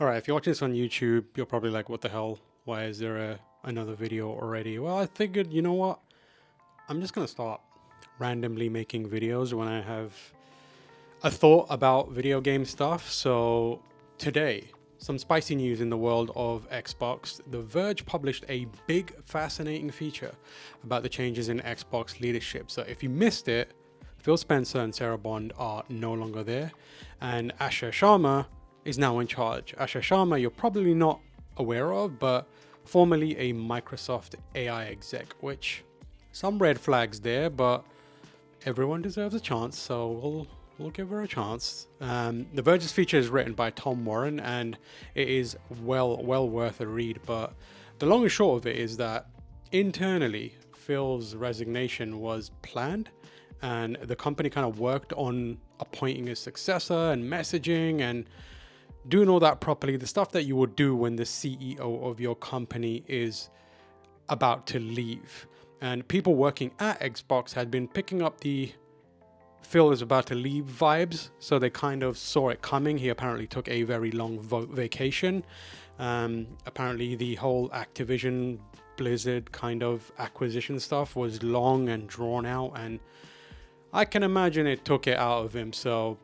All right, if you're watching this on YouTube, you're probably like, what the hell? Why is there another video already? Well, I figured, you know what? I'm just going to start randomly making videos when I have a thought about video game stuff. So today, some spicy news in the world of Xbox. The Verge published a big, fascinating feature about the changes in Xbox leadership. So if you missed it, Phil Spencer and Sarah Bond are no longer there, and Asher Sharma is now in charge. Asher Sharma, you're probably not aware of, but formerly a Microsoft AI exec, which some red flags there, but everyone deserves a chance, so we'll give her a chance. The Verge's feature is written by Tamoor, and it is well worth a read. But the long and short of it is that internally, Phil's resignation was planned, and the company kind of worked on appointing a successor and messaging and doing all that properly, the stuff that you would do when the CEO of your company is about to leave. And people working at Xbox had been picking up the Phil is about to leave vibes, so they kind of saw it coming. He apparently took a very long vacation. Apparently the whole Activision Blizzard kind of acquisition stuff was long and drawn out, and I can imagine it took it out of him, so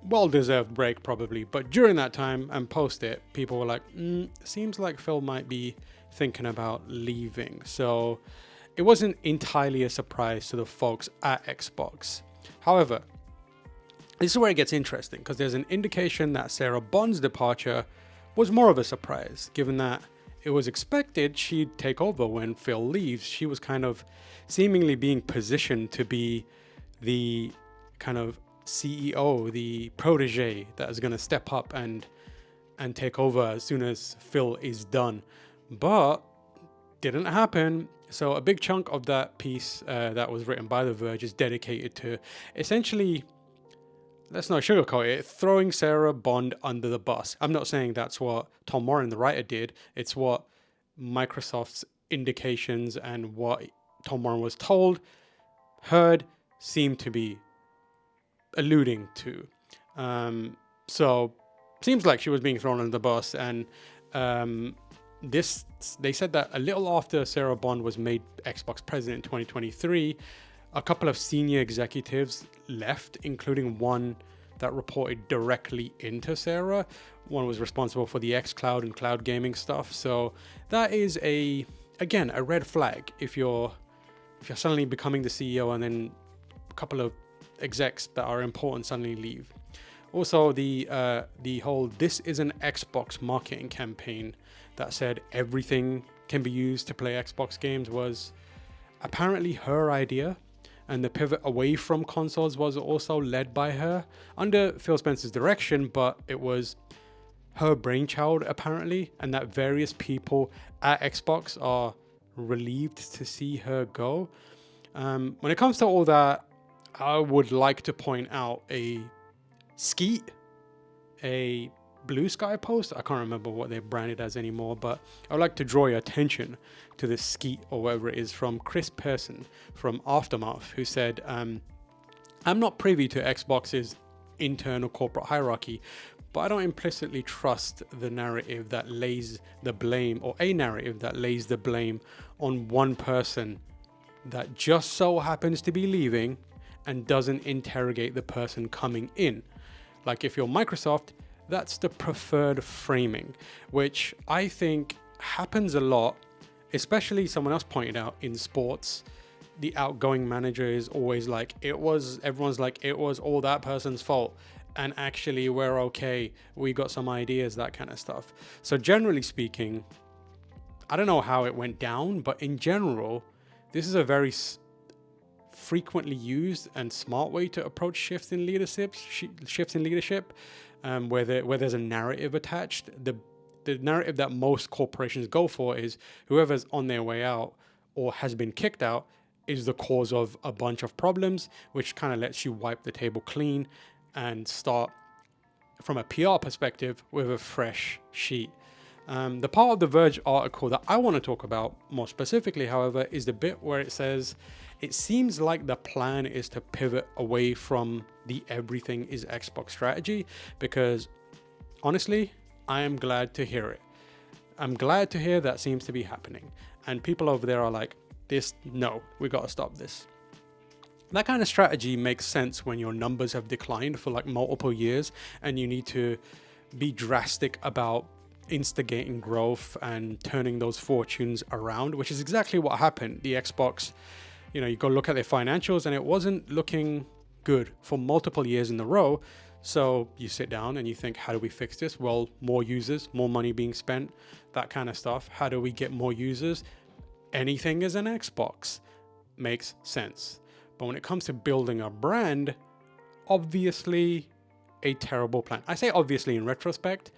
well-deserved break probably. But during that time and post it, people were like, seems like Phil might be thinking about leaving. So it wasn't entirely a surprise to the folks at Xbox. However, this is where it gets interesting, because there's an indication that Sarah Bond's departure was more of a surprise, given that it was expected she'd take over when Phil leaves. She was kind of seemingly being positioned to be the kind of CEO, the protege that is going to step up and take over as soon as Phil is done. But didn't happen. So a big chunk of that piece that was written by The Verge is dedicated to essentially, let's not sugarcoat it, throwing Sarah Bond under the bus. I'm not saying that's what Tom Warren, the writer, did. It's what Microsoft's indications and what Tom Warren was told, heard, seemed to be alluding to. So seems like she was being thrown under the bus, and they said that a little after Sarah Bond was made Xbox president in 2023, a couple of senior executives left, including one that reported directly into Sarah. One was responsible for the xCloud and cloud gaming stuff. So that is again a red flag if you're suddenly becoming the CEO and then a couple of execs that are important suddenly leave. Also, the whole "this is an Xbox" marketing campaign that said everything can be used to play Xbox games was apparently her idea, and the pivot away from consoles was also led by her under Phil Spencer's direction, but it was her brainchild apparently, and that various people at Xbox are relieved to see her go. When it comes to all that, I would like to point out a Skeet, a Blue Sky post. I can't remember what they're branded as anymore, but I would like to draw your attention to this Skeet, or whatever it is, from Chris Pearson from Aftermath, who said, I'm not privy to Xbox's internal corporate hierarchy, but I don't implicitly trust the narrative that lays the blame, or a narrative that lays the blame on one person that just so happens to be leaving and doesn't interrogate the person coming in. Like if you're Microsoft, that's the preferred framing, which I think happens a lot, especially someone else pointed out in sports. The outgoing manager is always like, everyone's like, it was all that person's fault. And actually we're okay. We got some ideas, that kind of stuff. So generally speaking, I don't know how it went down, but in general, this is a very frequently used and smart way to approach shifts in leadership, where there's a narrative attached. The narrative that most corporations go for is whoever's on their way out or has been kicked out is the cause of a bunch of problems, which kind of lets you wipe the table clean and start from a PR perspective with a fresh sheet. The part of the Verge article that I want to talk about more specifically, however, is the bit where it says, it seems like the plan is to pivot away from the everything is Xbox strategy, because honestly, I am glad to hear it. I'm glad to hear that seems to be happening. And people over there are like, no, we got to stop this. That kind of strategy makes sense when your numbers have declined for like multiple years and you need to be drastic about instigating growth and turning those fortunes around, which is exactly what happened. The Xbox, you go look at their financials and it wasn't looking good for multiple years in a row. So you sit down and you think, how do we fix this? Well, more users, more money being spent, that kind of stuff. How do we get more users? Anything is an Xbox. Makes sense. But when it comes to building a brand, obviously a terrible plan. I say obviously in retrospect.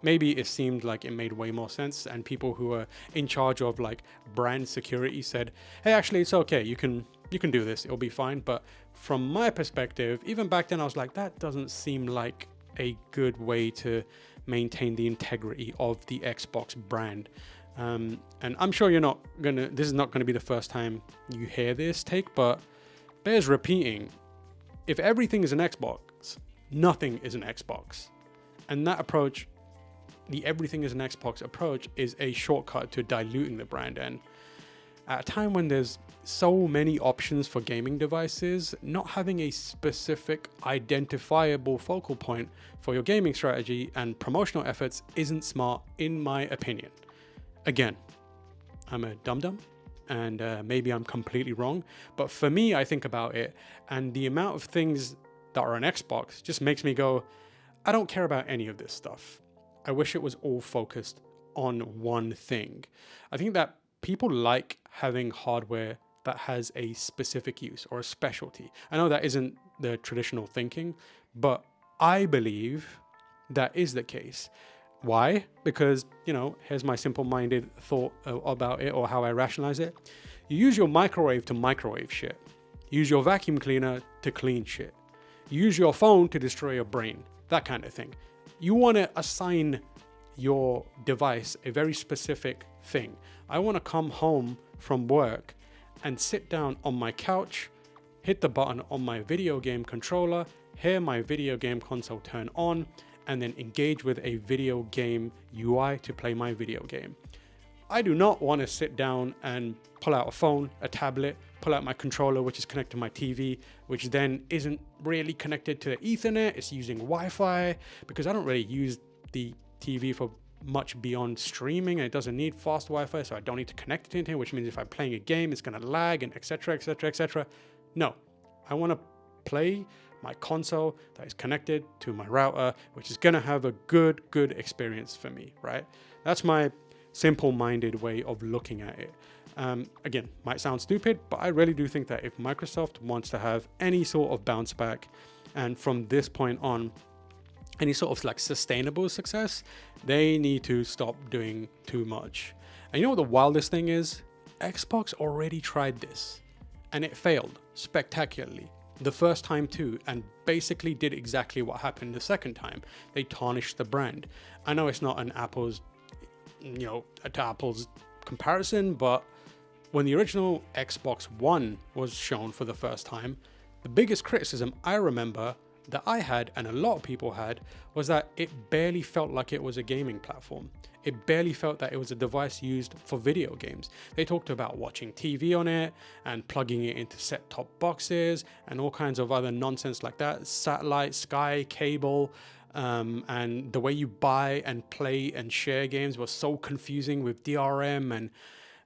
Maybe it seemed like it made way more sense, and people who are in charge of like brand security said, hey, actually it's okay, you can do this, it'll be fine. But from my perspective, even back then I was like, that doesn't seem like a good way to maintain the integrity of the Xbox brand. And I'm sure this is not gonna be the first time you hear this take, but bears repeating. If everything is an Xbox, nothing is an Xbox. And that approach, the everything is an Xbox approach, is a shortcut to diluting the brand. And at a time when there's so many options for gaming devices, not having a specific identifiable focal point for your gaming strategy and promotional efforts isn't smart, in my opinion. Again, I'm a dum-dum, and maybe I'm completely wrong, but for me, I think about it, and the amount of things that are on Xbox just makes me go, I don't care about any of this stuff. I wish it was all focused on one thing. I think that people like having hardware that has a specific use or a specialty. I know that isn't the traditional thinking, but I believe that is the case. Why? Because, here's my simple-minded thought about it, or how I rationalize it. You use your microwave to microwave shit. Use your vacuum cleaner to clean shit. Use your phone to destroy your brain. That kind of thing. You want to assign your device a very specific thing. I want to come home from work and sit down on my couch, hit the button on my video game controller, hear my video game console turn on, and then engage with a video game UI to play my video game. I do not want to sit down and pull out a phone, a tablet, pull out my controller, which is connected to my TV, which then isn't really connected to the Ethernet. It's using Wi-Fi, because I don't really use the TV for much beyond streaming, and it doesn't need fast Wi-Fi, so I don't need to connect it to anything, which means if I'm playing a game, it's going to lag and etc, etc, etc. No, I want to play my console that is connected to my router, which is going to have a good experience for me, right? That's my simple-minded way of looking at it. Again, might sound stupid, but I really do think that if Microsoft wants to have any sort of bounce back, and from this point on, any sort of like sustainable success, they need to stop doing too much. And you know what the wildest thing is? Xbox already tried this, and it failed spectacularly the first time too, and basically did exactly what happened the second time. They tarnished the brand. I know it's not an apples to apples comparison, but when the original Xbox One was shown for the first time, the biggest criticism I remember that I had, and a lot of people had, was that it barely felt like it was a gaming platform. It barely felt that it was a device used for video games. They talked about watching TV on it and plugging it into set-top boxes and all kinds of other nonsense like that. Satellite, Sky, cable, and the way you buy and play and share games was so confusing with DRM,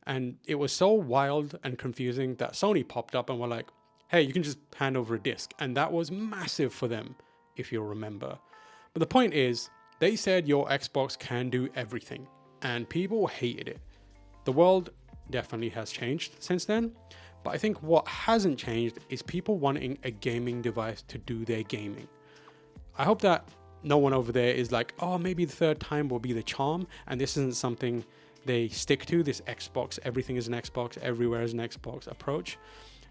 and it was so wild and confusing that Sony popped up and were like, hey, you can just hand over a disc. And that was massive for them, if you'll remember. But the point is, they said your Xbox can do everything, and people hated it. The world definitely has changed since then, but I think what hasn't changed is people wanting a gaming device to do their gaming. I hope that no one over there is like, oh, maybe the third time will be the charm, and this isn't something they stick to, this Xbox, everything is an Xbox, everywhere is an Xbox approach.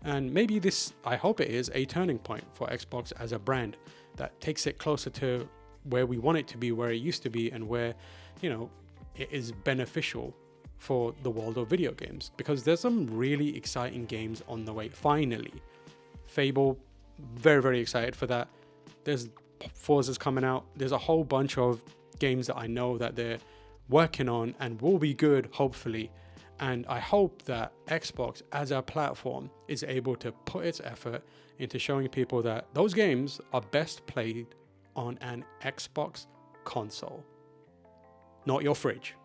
And maybe this, I hope it is, a turning point for Xbox as a brand that takes it closer to where we want it to be, where it used to be, and where, it is beneficial for the world of video games. Because there's some really exciting games on the way, finally. Fable, very, very excited for that. There's Forza's coming out. There's a whole bunch of games that I know that they're working on and will be good, hopefully. And I hope that Xbox as a platform is able to put its effort into showing people that those games are best played on an Xbox console, not your fridge.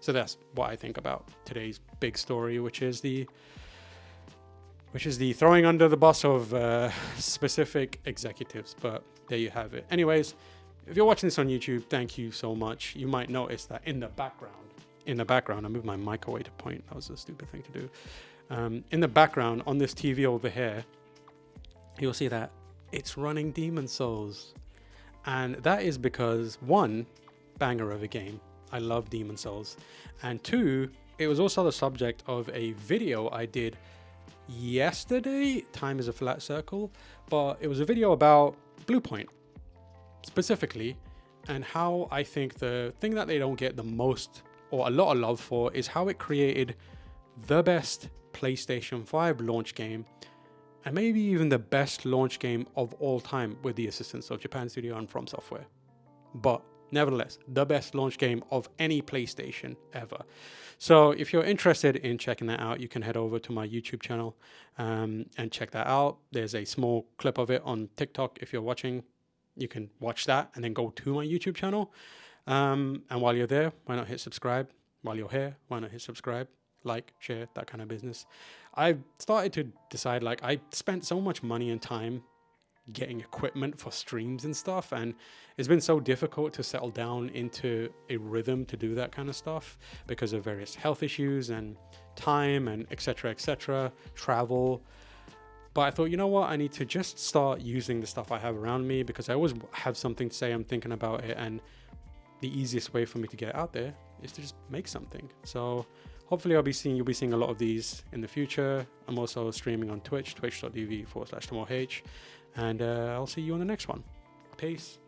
So that's what I think about today's big story, which is the throwing under the bus of specific executives. But there you have it. Anyways, if you're watching this on YouTube, thank you so much. You might notice that in the background, I moved my mic away to point. That was a stupid thing to do. In the background on this TV over here, you'll see that it's running Demon Souls. And that is because, one, banger of a game. I love Demon Souls. And two, it was also the subject of a video I did yesterday. Time is a flat circle. But it was a video about Blue Point specifically, and how I think the thing that they don't get the most or a lot of love for is how it created the best PlayStation 5 launch game, and maybe even the best launch game of all time with the assistance of Japan Studio and From Software. But nevertheless, the best launch game of any PlayStation ever. So if you're interested in checking that out, you can head over to my YouTube channel and check that out. There's a small clip of it on TikTok. If you're watching, you can watch that and then go to my YouTube channel. And while you're there, why not hit subscribe? While you're here, why not hit subscribe, like, share, that kind of business. I've started to decide, like, I spent so much money and time getting equipment for streams and stuff, and it's been so difficult to settle down into a rhythm to do that kind of stuff because of various health issues and time and etc., travel. But I thought, you know what, I need to just start using the stuff I have around me, because I always have something to say, I'm thinking about it, and the easiest way for me to get it out there is to just make something. So hopefully you'll be seeing a lot of these in the future. I'm also streaming on Twitch, twitch.tv/TamoorH, and I'll see you on the next one. Peace.